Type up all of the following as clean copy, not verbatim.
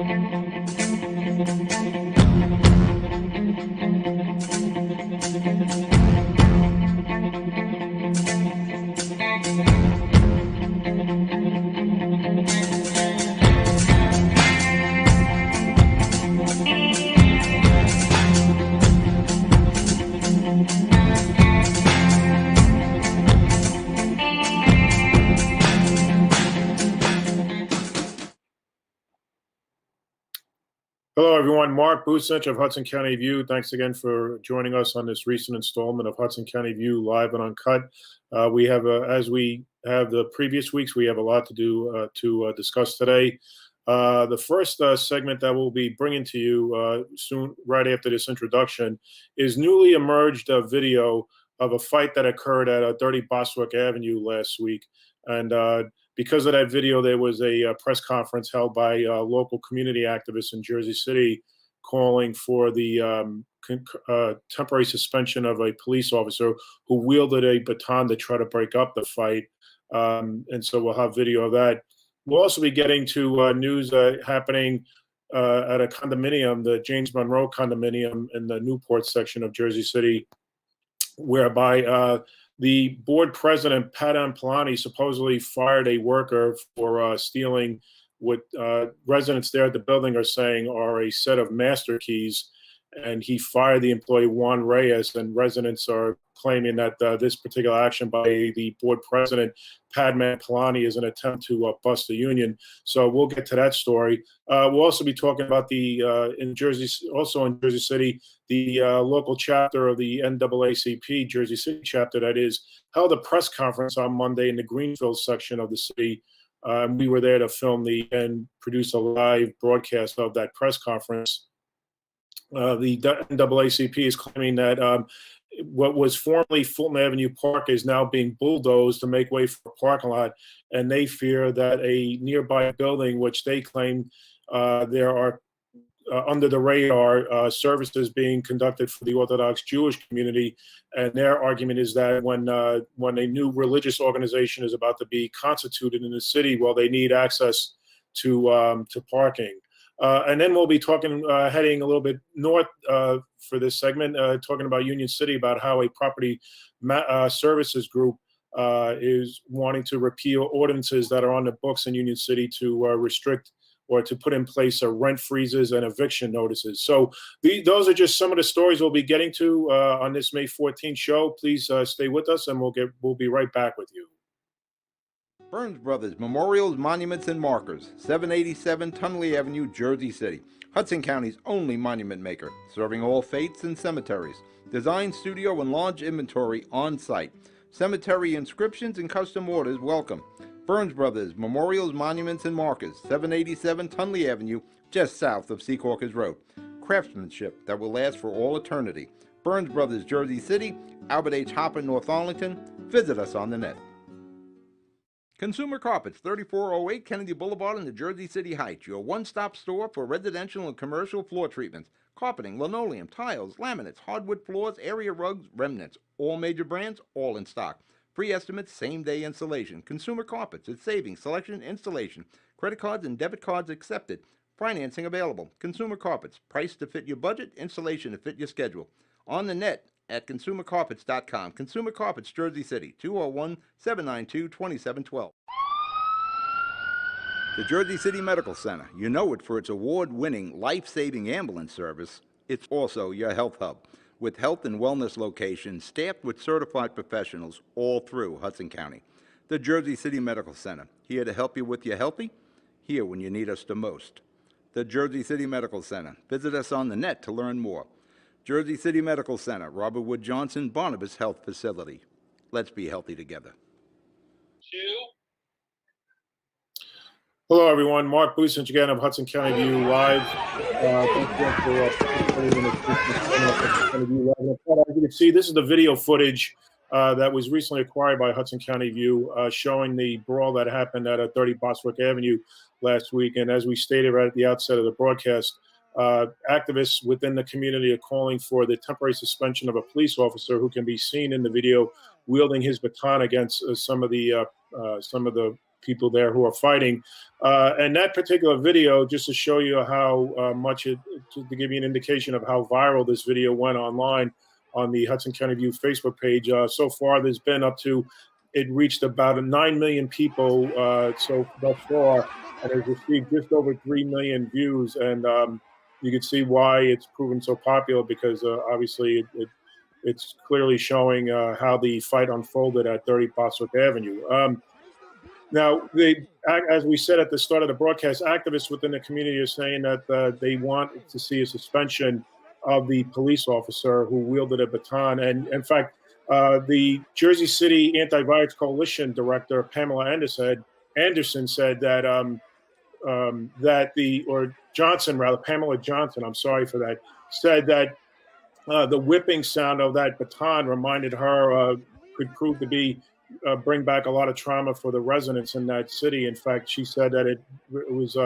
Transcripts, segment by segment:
Hello, everyone. Mark Bucinch of Hudson County View. Thanks again for joining us on this recent installment of Hudson County View Live and Uncut. We have, as we have the previous weeks, we have a lot to do to discuss today. The first segment that we'll be bringing to you soon, right after this introduction, is newly emerged video of a fight that occurred at 30 Boswick Avenue last week. And because of that video, there was a press conference held by local community activists in Jersey City calling for the temporary suspension of a police officer who wielded a baton to try to break up the fight. And so we'll have video of that. We'll also be getting to news happening at a condominium, the James Monroe condominium in the Newport section of Jersey City, whereby the board president, Pat Polani, supposedly fired a worker for stealing what residents there at the building are saying are a set of master keys. And he fired the employee, Juan Reyes, and residents are claiming that this particular action by the board president, Padman Polani, is an attempt to bust the union. So we'll get to that story. We'll also be talking about in Jersey City, the local chapter of the NAACP, Jersey City chapter, that is, held a press conference on Monday in the Greenfield section of the city. We were there to film and produce a live broadcast of that press conference. The NAACP is claiming that what was formerly Fulton Avenue Park is now being bulldozed to make way for a parking lot, and they fear that a nearby building, which they claim there are under the radar services being conducted for the Orthodox Jewish community, and their argument is that when a new religious organization is about to be constituted in the city, well, they need access to parking. And then we'll be talking, heading a little bit north for this segment, talking about Union City, about how a property services group is wanting to repeal ordinances that are on the books in Union City to restrict or to put in place rent freezes and eviction notices. So those are just some of the stories we'll be getting to on this May 14th show. Please stay with us, and we'll be right back with you. Burns Brothers Memorials, Monuments, and Markers, 787 Tunley Avenue, Jersey City. Hudson County's only monument maker, serving all faiths and cemeteries. Design, studio, and large inventory on site. Cemetery inscriptions and custom orders welcome. Burns Brothers Memorials, Monuments, and Markers, 787 Tunley Avenue, just south of Secaucus Road. Craftsmanship that will last for all eternity. Burns Brothers, Jersey City, Albert H. Hopper, North Arlington. Visit us on the net. Consumer Carpets, 3408 Kennedy Boulevard in the Jersey City Heights, your one-stop store for residential and commercial floor treatments, carpeting, linoleum, tiles, laminates, hardwood floors, area rugs, remnants, all major brands, all in stock. Free estimates, same-day installation. Consumer Carpets, it's savings, selection, installation. Credit cards and debit cards accepted. Financing available. Consumer Carpets, price to fit your budget, installation to fit your schedule. On the net at consumercarpets.com. Consumer Carpets, Jersey City, 201-792-2712. The Jersey City Medical Center. You know it for its award-winning, life-saving ambulance service. It's also your health hub, with health and wellness locations staffed with certified professionals all through Hudson County. The Jersey City Medical Center, here to help you with your healthy, here when you need us the most. The Jersey City Medical Center. Visit us on the net to learn more. Jersey City Medical Center, Robert Wood Johnson, Barnabas Health Facility. Let's be healthy together. Hello, everyone. Mark Bucinch again of Hudson County View Live. Thank you for participating in this Hudson County View Live. As you can see, this is the video footage that was recently acquired by Hudson County View, showing the brawl that happened at 30 Boswick Avenue last week. And as we stated right at the outset of the broadcast, activists within the community are calling for the temporary suspension of a police officer who can be seen in the video wielding his baton against some of the people there who are fighting. And that particular video, just to show you how to give you an indication of how viral this video went online on the Hudson County View Facebook page. So far, there's been it reached about 9 million people so thus far, and has received just over 3 million views. And you can see why it's proven so popular, because obviously it's clearly showing how the fight unfolded at 30 Bostwick Avenue. Now, as we said at the start of the broadcast, activists within the community are saying that they want to see a suspension of the police officer who wielded a baton. And in fact, the Jersey City Anti-Violence Coalition director, Pamela Anderson said that Pamela Johnson, I'm sorry for that, said that the whipping sound of that baton reminded her could prove to bring back a lot of trauma for the residents in that city. In fact, she said that it was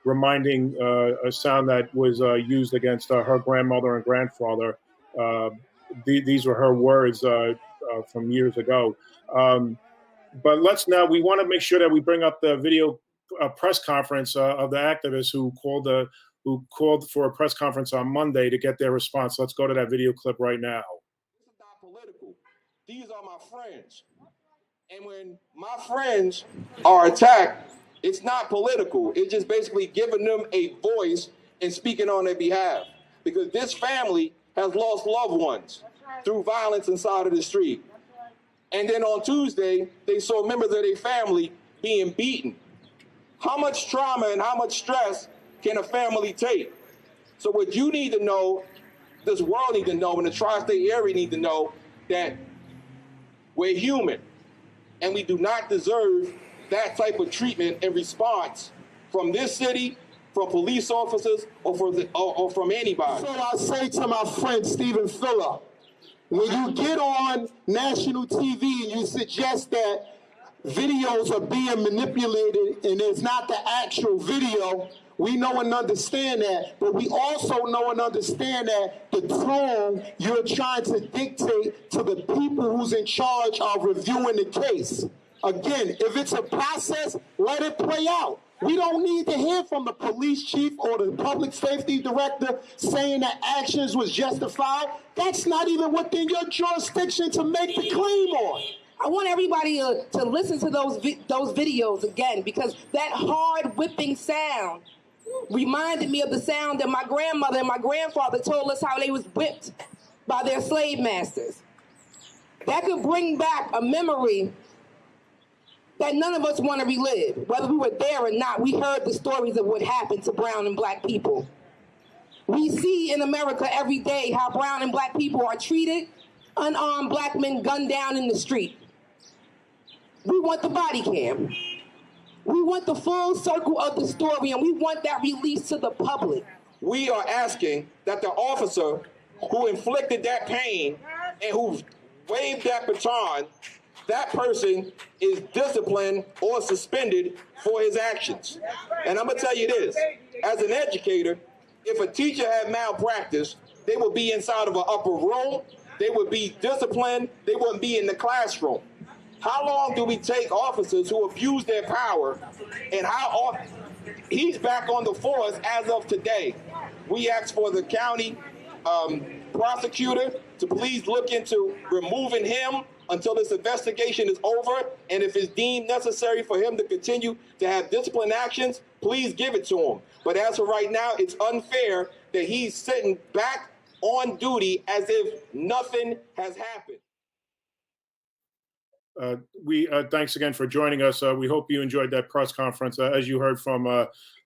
reminding a sound that was used against her grandmother and grandfather. These were her words from years ago. But we want to make sure that we bring up the video press conference of the activists who called for a press conference on Monday to get their response. Let's go to that video clip right now. This is not political. These are my friends. And when my friends are attacked, it's not political. It's just basically giving them a voice and speaking on their behalf. Because this family has lost loved ones through violence inside of the street. And then on Tuesday, they saw members of their family being beaten. How much trauma and how much stress can a family take? So what you need to know, this world need to know, and the tri-state area need to know, that we're human. And we do not deserve that type of treatment and response from this city, from police officers, or from anybody. So I say to my friend Stephen Phillip, when you get on national TV and you suggest that videos are being manipulated and it's not the actual video, we know and understand that, but we also know and understand that the tone you're trying to dictate to the people who's in charge of reviewing the case. Again, if it's a process, let it play out. We don't need to hear from the police chief or the public safety director saying that actions was justified. That's not even within your jurisdiction to make the claim on. I want everybody to listen to those videos again, because that hard whipping sound reminded me of the sound that my grandmother and my grandfather told us how they was whipped by their slave masters. That could bring back a memory that none of us want to relive. Whether we were there or not, we heard the stories of what happened to brown and black people. We see in America every day how brown and black people are treated, unarmed black men gunned down in the street. We want the body cam. We want the full circle of the story, and we want that released to the public. We are asking that the officer who inflicted that pain and who waved that baton, that person is disciplined or suspended for his actions. And I'm gonna tell you this, as an educator, if a teacher had malpractice, they would be inside of an upper room, they would be disciplined, they wouldn't be in the classroom. How long do we take officers who abuse their power, and how often? He's back on the force as of today. We asked for the county prosecutor to please look into removing him until this investigation is over, and if it's deemed necessary for him to continue to have discipline actions, please give it to him. But as of right now, it's unfair that he's sitting back on duty as if nothing has happened. Thanks again for joining us. We hope you enjoyed that press conference. As you heard from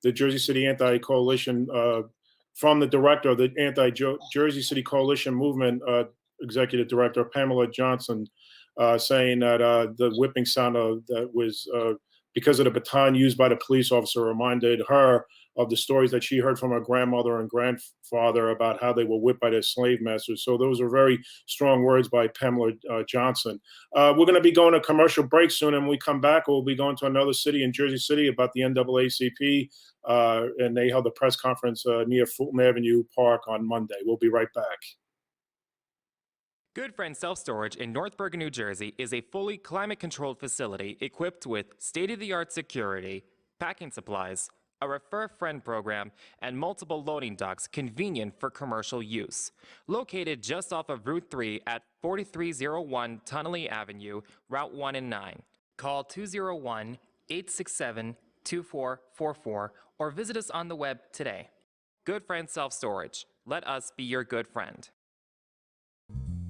the Jersey City Anti-Coalition, from the director of the Anti-Jersey City Coalition Movement, Executive Director Pamela Johnson, saying that the whipping sound that was because of the baton used by the police officer reminded her of the stories that she heard from her grandmother and grandfather about how they were whipped by their slave masters. So those are very strong words by Pamela Johnson. We're going to be going to commercial break soon, and when we come back, we'll be going to another city in Jersey City about the NAACP, and they held a press conference near Fulton Avenue Park on Monday. We'll be right back. Good Friend Self Storage in North Bergen, New Jersey is a fully climate controlled facility equipped with state of the art security, packing supplies, a Refer Friend program, and multiple loading docks convenient for commercial use. Located just off of Route 3 at 4301 Tunnelly Avenue, Route 1 and 9. Call 201 867 2444 or visit us on the web today. Good Friend Self Storage. Let us be your good friend.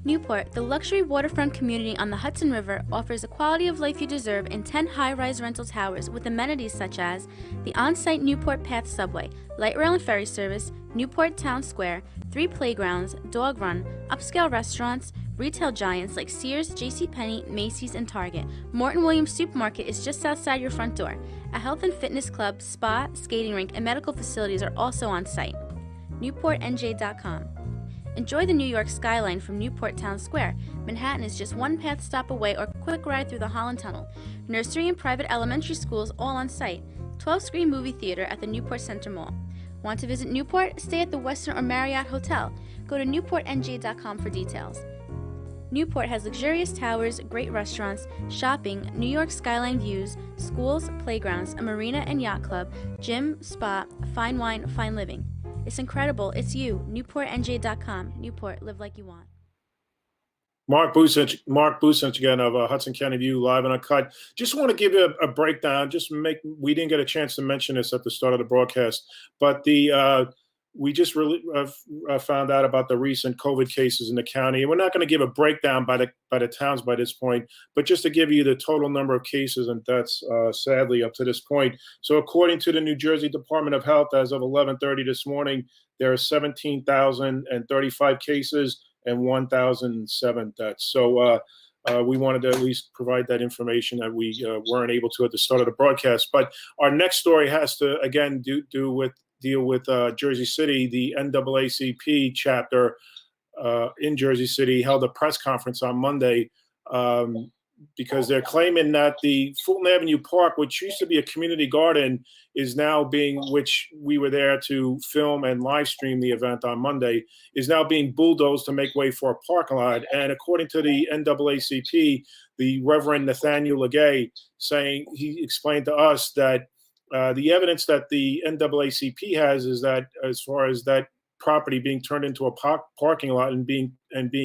Newport, the luxury waterfront community on the Hudson River, offers the quality of life you deserve in 10 high-rise rental towers with amenities such as the on-site Newport Path subway, light rail and ferry service, Newport Town Square, 3 playgrounds, dog run, upscale restaurants, retail giants like Sears, JCPenney, Macy's, and Target. Morton Williams Supermarket is just outside your front door. A health and fitness club, spa, skating rink, and medical facilities are also on site. NewportNJ.com. Enjoy the New York skyline from Newport Town Square. Manhattan is just one path stop away or quick ride through the Holland Tunnel. Nursery and private elementary schools all on site. 12-screen movie theater at the Newport Center Mall. Want to visit Newport? Stay at the Westin or Marriott Hotel. Go to newportnj.com for details. Newport has luxurious towers, great restaurants, shopping, New York skyline views, schools, playgrounds, a marina and yacht club, gym, spa, fine wine, fine living. It's incredible. It's you. NewportNJ.com. Newport, live like you want. Mark Busich again of Hudson County View, live and uncut. Just want to give you a breakdown. We didn't get a chance to mention this at the start of the broadcast, but we just really found out about the recent COVID cases in the county. And we're not going to give a breakdown by the towns by this point, but just to give you the total number of cases and deaths, sadly, up to this point. So according to the New Jersey Department of Health, as of 11:30 this morning, there are 17,035 cases and 1,007 deaths. So we wanted to at least provide that information that we weren't able to at the start of the broadcast. But our next story has to, again, deal with Jersey City. The NAACP chapter in Jersey City held a press conference on Monday because they're claiming that the Fulton Avenue Park, which used to be a community garden, is now which we were there to film and live stream the event on Monday, is now being bulldozed to make way for a parking lot. And according to the NAACP, the Reverend Nathaniel Legay he explained to us that the evidence that the NAACP has is that as far as that property being turned into a parking lot and being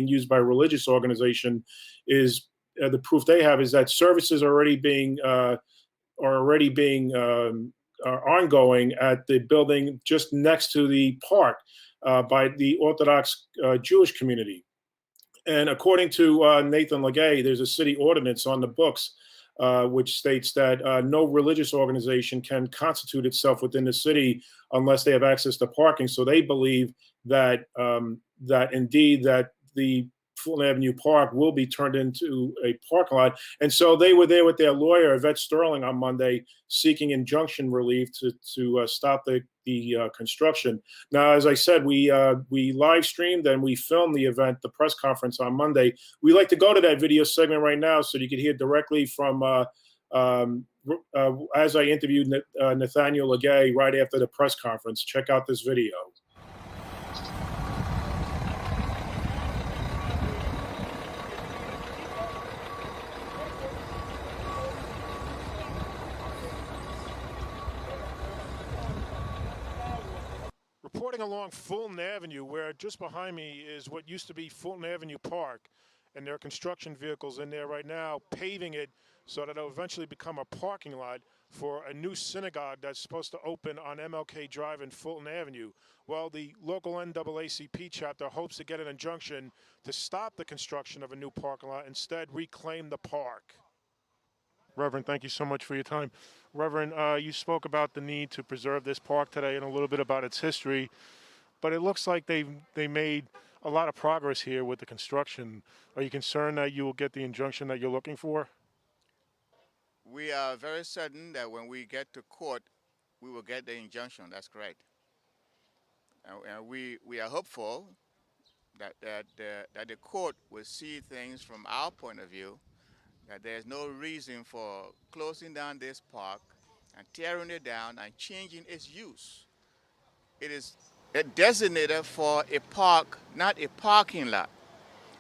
used by a religious organization is the proof they have is that services are already being ongoing at the building just next to the park by the Orthodox Jewish community. And according to Nathan Legay, there's a city ordinance on the books which states that no religious organization can constitute itself within the city unless they have access to parking. So they believe that indeed that the Fulton Avenue Park will be turned into a parking lot. And so they were there with their lawyer, Yvette Sterling, on Monday, seeking injunction relief to stop the construction. Now, as I said, we live streamed and we filmed the event, the press conference on Monday. We like to go to that video segment right now so you can hear directly from as I interviewed Nathaniel Legay right after the press conference. Check out this video. Reporting along Fulton Avenue, where just behind me is what used to be Fulton Avenue Park, and there are construction vehicles in there right now paving it so that it'll eventually become a parking lot for a new synagogue that's supposed to open on MLK Drive and Fulton Avenue. Well, the local NAACP chapter hopes to get an injunction to stop the construction of a new parking lot, instead reclaim the park. Reverend, thank you so much for your time. Reverend, you spoke about the need to preserve this park today and a little bit about its history, but it looks like they made a lot of progress here with the construction. Are you concerned that you will get the injunction that you're looking for? We are very certain that when we get to court, we will get the injunction. That's correct. And we are hopeful that the court will see things from our point of view, that there's no reason for closing down this park and tearing it down and changing its use. It is designated for a park, not a parking lot.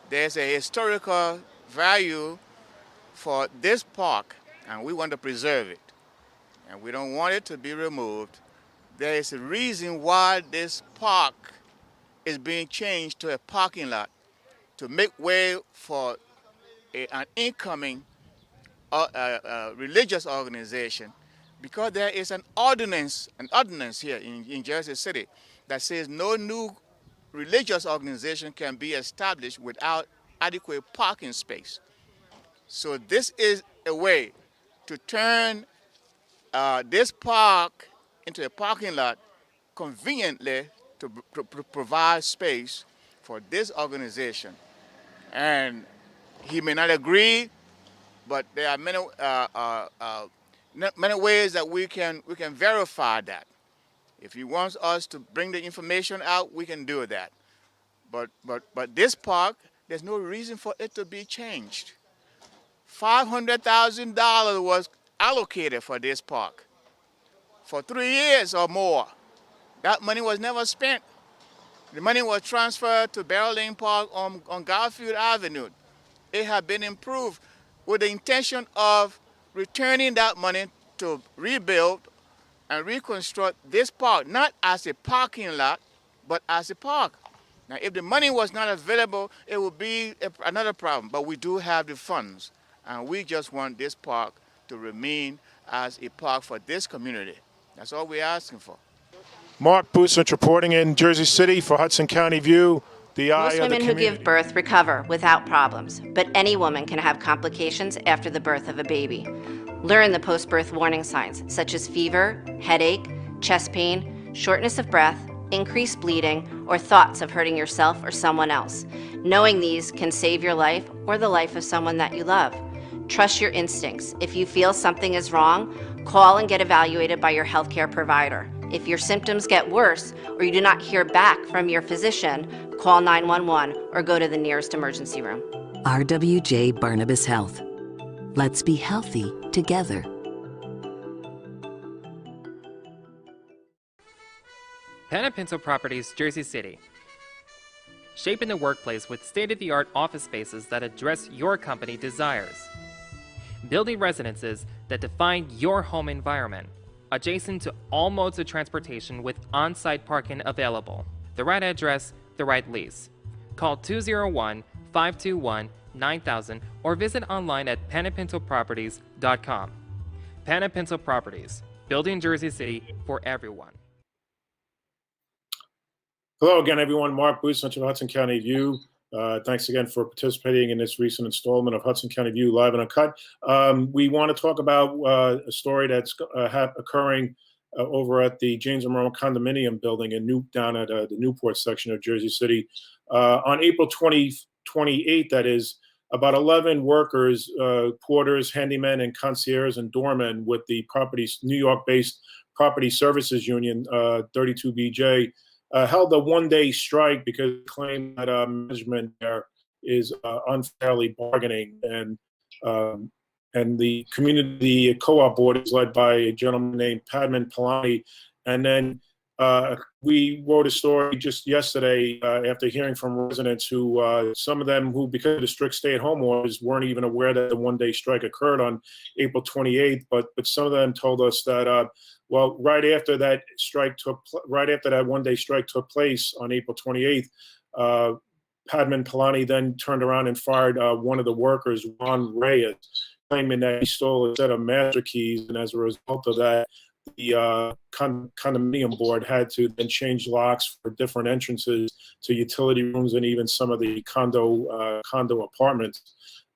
there's a historical value for this park, and we want to preserve it, and we don't want it to be removed. There is a reason why this park is being changed to a parking lot to make way for an incoming religious organization, because there is an ordinance here in Jersey City that says no new religious organization can be established without adequate parking space. So this is a way to turn this park into a parking lot conveniently to provide space for this organization. And he may not agree, but there are many ways that we can verify that. If he wants us to bring the information out, we can do that. But this park, there's no reason for it to be changed. $500,000 was allocated for this park for 3 years or more. That money was never spent. The money was transferred to Barrel Lane Park on Garfield Avenue. It had been improved with the intention of returning that money to rebuild and reconstruct this park, not as a parking lot, but as a park. Now, if the money was not available, it would be another problem, but we do have the funds, and we just want this park to remain as a park for this community. That's all we're asking for. Mark Busich reporting in Jersey City for Hudson County View, the eye Most of the women who community. give birth recover without problems, but any woman can have complications after the birth of a baby. Learn the post-birth warning signs, such as fever, headache, chest pain, shortness of breath, increased bleeding, or thoughts of hurting yourself or someone else. Knowing these can save your life or the life of someone that you love. Trust your instincts. If you feel something is wrong, call and get evaluated by your healthcare provider. If your symptoms get worse or you do not hear back from your physician, call 911 or go to the nearest emergency room. RWJ Barnabas Health. Let's be healthy together. Pinto Properties, Jersey City. Shaping the workplace with state-of-the-art office spaces that address your company desires. Building residences that define your home environment. Adjacent to all modes of transportation with on-site parking available. The right address, the right lease. Call 201-521-9000 or visit online at panapintoproperties.com. Panapinto Properties, building Jersey City for everyone. Hello again, everyone. Mark Busich of Hudson County View. Thanks again for participating in this recent installment of Hudson County View Live and Uncut. We want to talk about a story that's occurring over at the James Monroe Condominium building down at the Newport section of Jersey City. On April 28th, that is, about 11 workers, porters, handymen, and concierges and doormen with the New York-based Property Services Union, 32BJ, held a one-day strike because they claim that management there is unfairly bargaining, and the community co-op board is led by a gentleman named Padman Palani. And then we wrote a story just yesterday after hearing from residents who, some of them who, because of the strict stay-at-home orders, weren't even aware that the one-day strike occurred on April 28th. But some of them told us that, well, right after that one-day strike took place on April 28th, Padman Palani then turned around and fired one of the workers, Juan Reyes, claiming that he stole a set of master keys, and as a result of that, the condominium board had to then change locks for different entrances to utility rooms and even some of the condo apartments.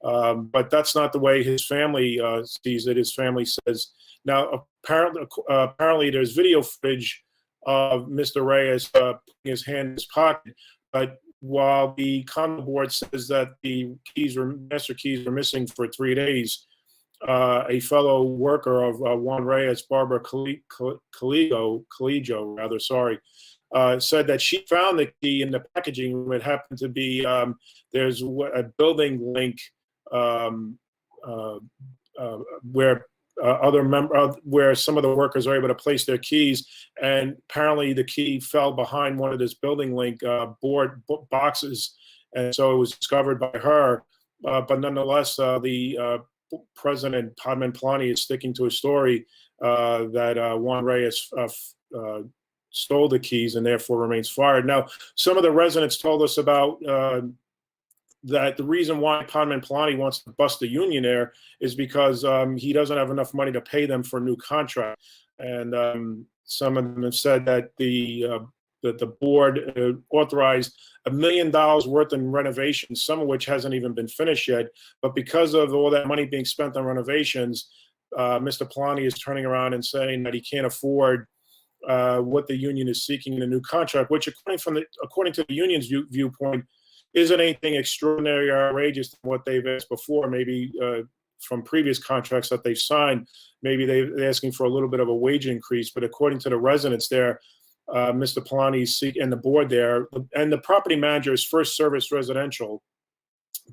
But that's not the way his family sees it. His family says, now apparently there's video footage of Mr. Reyes putting his hand in his pocket, but while the condo board says that the master keys were missing for 3 days, a fellow worker of Juan Reyes, Barbara Calijo, said that she found the key in the packaging room. It happened to be, there's a building link where where some of the workers are able to place their keys, and apparently the key fell behind one of this building link boxes, and so it was discovered by her. But nonetheless, the President Padman Palani is sticking to a story that Juan Reyes stole the keys and therefore remains fired. Now, some of the residents told us about that the reason why Padman Palani wants to bust the union there is because he doesn't have enough money to pay them for a new contract. And some of them have said that the board authorized $1 million worth in renovations, some of which hasn't even been finished yet. But because of all that money being spent on renovations, Mr. Palani is turning around and saying that he can't afford what the union is seeking in a new contract, which according to the union's viewpoint, isn't anything extraordinary or outrageous than what they've asked before, maybe from previous contracts that they've signed. Maybe they're asking for a little bit of a wage increase, but according to the residents there, Mr. Palani's and the board there, and the property manager is First Service Residential,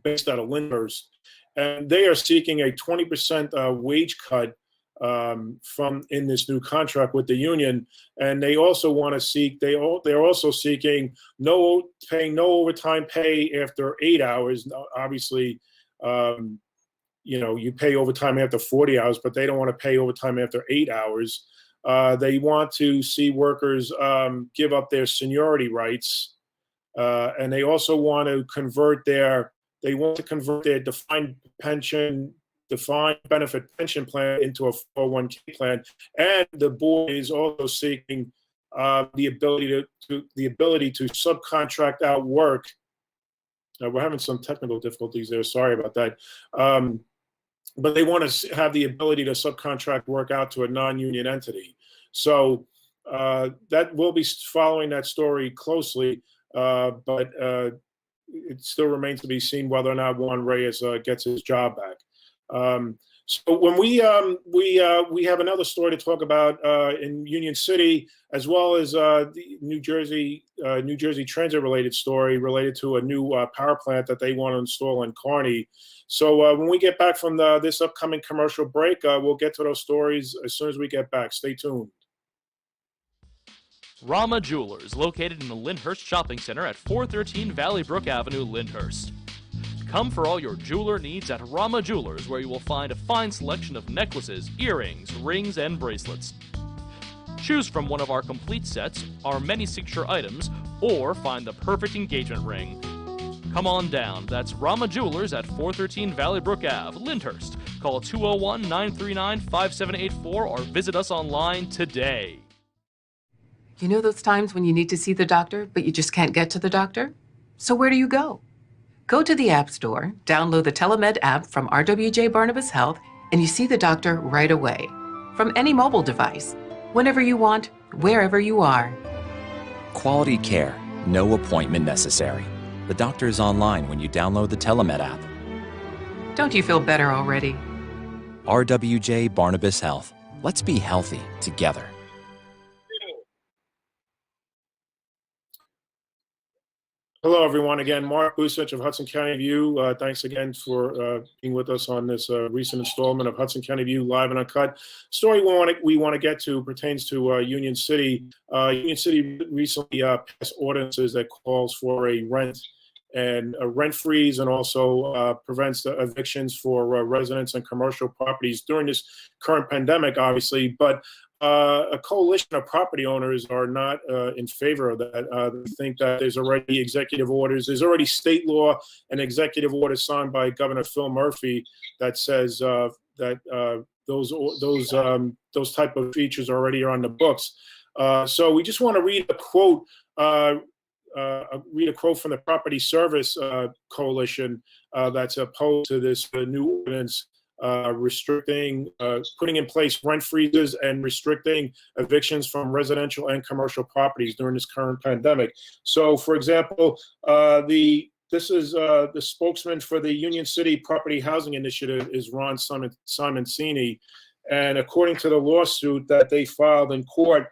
based out of Lyndhurst, and they are seeking a 20% wage cut from in this new contract with the union, and they also want to seek. They're also seeking no overtime pay after 8 hours. Obviously, you pay overtime after 40 hours, but they don't want to pay overtime after 8 hours. They want to see workers give up their seniority rights, and they also want to convert their defined benefit pension plan into a 401k plan. And the board is also seeking the ability to subcontract out work. We're having some technical difficulties there. Sorry about that. But they want to have the ability to subcontract work out to a non-union entity. So that we'll be following that story closely, but it still remains to be seen whether or not Juan Reyes gets his job back. So when we have another story to talk about in Union City, as well as the New Jersey transit related story related to a new power plant that they want to install in Kearney. So when we get back from this upcoming commercial break, we'll get to those stories as soon as we get back. Stay tuned. Rama Jewelers, located in the Lyndhurst Shopping Center at 413 Valley Brook Avenue, Lyndhurst. Come for all your jeweler needs at Rama Jewelers, where you will find a fine selection of necklaces, earrings, rings, and bracelets. Choose from one of our complete sets, our many signature items, or find the perfect engagement ring. Come on down. That's Rama Jewelers at 413 Valley Brook Ave, Lyndhurst. Call 201-939-5784 or visit us online today. You know those times when you need to see the doctor, but you just can't get to the doctor? So where do you go? Go to the App Store, download the Telemed app from RWJ Barnabas Health, and you see the doctor right away. From any mobile device, whenever you want, wherever you are. Quality care, no appointment necessary. The doctor is online when you download the Telemed app. Don't you feel better already? RWJ Barnabas Health. Let's be healthy together. Hello, everyone. Again, Mark Busich of Hudson County View. Thanks again for being with us on this recent installment of Hudson County View Live and Uncut. Story we want to get to pertains to Union City. Union City recently passed ordinances that calls for a rent freeze, and also prevents the evictions for residents and commercial properties during this current pandemic, obviously. But a coalition of property owners are not in favor of that. They think that there's already executive orders. There's already state law and executive orders signed by Governor Phil Murphy that says that those type of features already are on the books. So we just want to read a quote. Read a quote from the Property Service Coalition that's opposed to this new ordinance putting in place rent freezes and restricting evictions from residential and commercial properties during this current pandemic. So, for example, this is the spokesman for the Union City Property Housing Initiative is Ron Simoncini, and according to the lawsuit that they filed in court,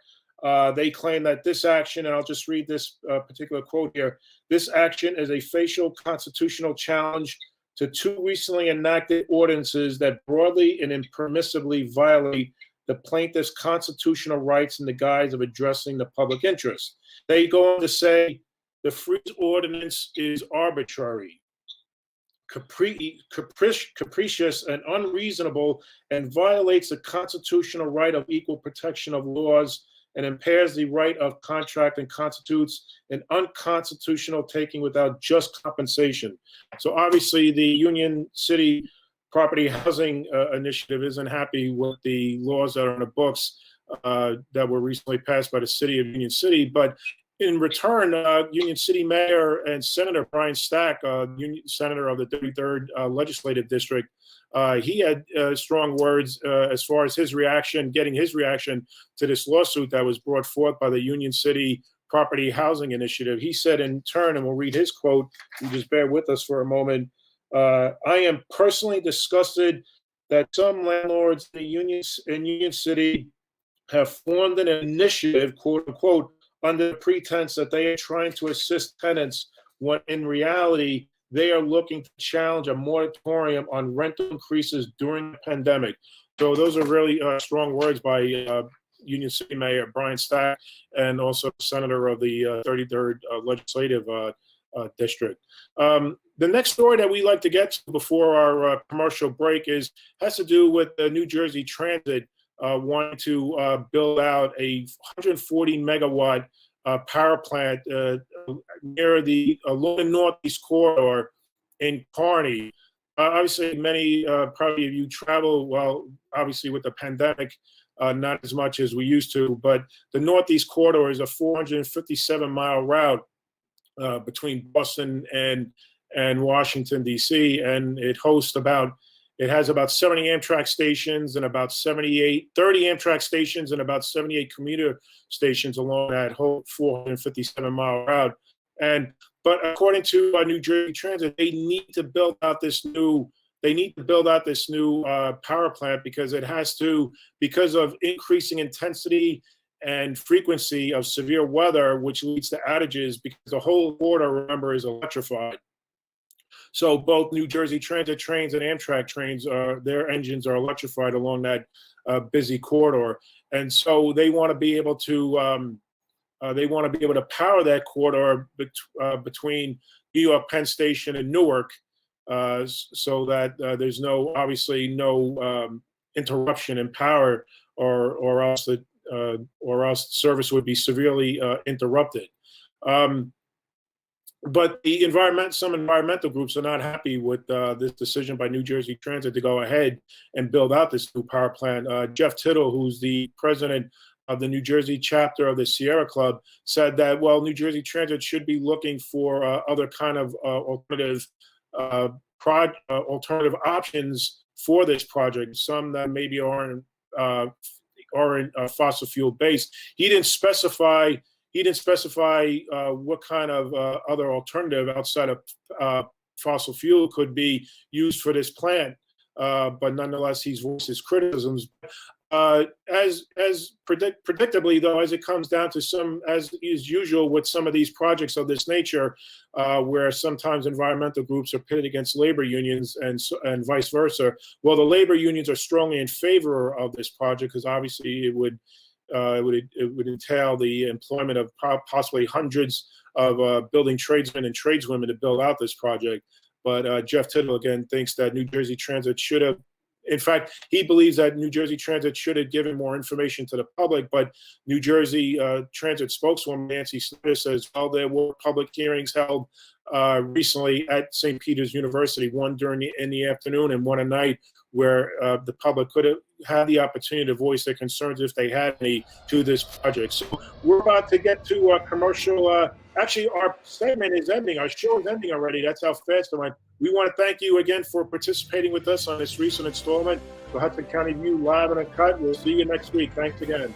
they claim that this action, and I'll just read this particular quote here, this action is a facial constitutional challenge to two recently enacted ordinances that broadly and impermissibly violate the plaintiff's constitutional rights in the guise of addressing the public interest. They go on to say The freeze ordinance is arbitrary, capricious and unreasonable, and violates the constitutional right of equal protection of laws and impairs the right of contract and constitutes an unconstitutional taking without just compensation. So obviously the Union City Property Housing Initiative isn't happy with the laws that are on the books that were recently passed by the city of Union City. But in return, Union City Mayor and Senator Brian Stack, Senator of the 33rd Legislative District, he had strong words as far as his reaction, getting his reaction to this lawsuit that was brought forth by the Union City Property Housing Initiative. He said in turn, and we'll read his quote, you just bear with us for a moment, I am personally disgusted that some landlords in Union City have formed an initiative, quote unquote, under the pretense that they are trying to assist tenants, when in reality, they are looking to challenge a moratorium on rental increases during the pandemic. So those are really strong words by Union City Mayor Brian Stack and also Senator of the 33rd Legislative District. The next story that we like to get to before our commercial break has to do with the New Jersey Transit wanting to build out a 140 megawatt power plant near the along the Northeast Corridor in Kearney. Obviously, many probably of you travel, well, obviously with the pandemic, not as much as we used to, but the Northeast Corridor is a 457-mile route between Boston and Washington, D.C., and it has about 70 Amtrak stations and about 30 Amtrak stations and about 78 commuter stations along that whole 457-mile route. But according to New Jersey Transit, they need to build out this new power plant because because of increasing intensity and frequency of severe weather, which leads to outages because the whole corridor, remember, is electrified. So both New Jersey Transit trains and Amtrak trains, their engines are electrified along that busy corridor, and so they want to be able to power that corridor between New York Penn Station and Newark, so that there's no interruption in power, or else service would be severely interrupted. But some environmental groups are not happy with this decision by New Jersey Transit to go ahead and build out this new power plant. Jeff Tittle, who's the president of the New Jersey chapter of the Sierra Club, said that, well, New Jersey Transit should be looking for other kind of alternative options for this project, some that maybe aren't fossil fuel based. He didn't specify what kind of other alternative outside of fossil fuel could be used for this plant, but nonetheless, he's voiced his criticisms. Predictably, though, as it comes down to as is usual with some of these projects of this nature, where sometimes environmental groups are pitted against labor unions and vice versa. Well, the labor unions are strongly in favor of this project because obviously it would entail the employment of possibly hundreds of building tradesmen and tradeswomen to build out this project. But Jeff Tittle, again, thinks that New Jersey Transit should have, in fact, he believes that New Jersey Transit should have given more information to the public, but New Jersey Transit spokeswoman Nancy Snyder says, well, there were public hearings held recently at St. Peter's University, one in the afternoon and one at night, where the public could have had the opportunity to voice their concerns if they had any to this project. So we're about to get to a commercial. Actually, our segment is ending. Our show is ending already. That's how fast it went. We want to thank you again for participating with us on this recent installment of Hudson County View Live and Uncut. We'll see you next week. Thanks again.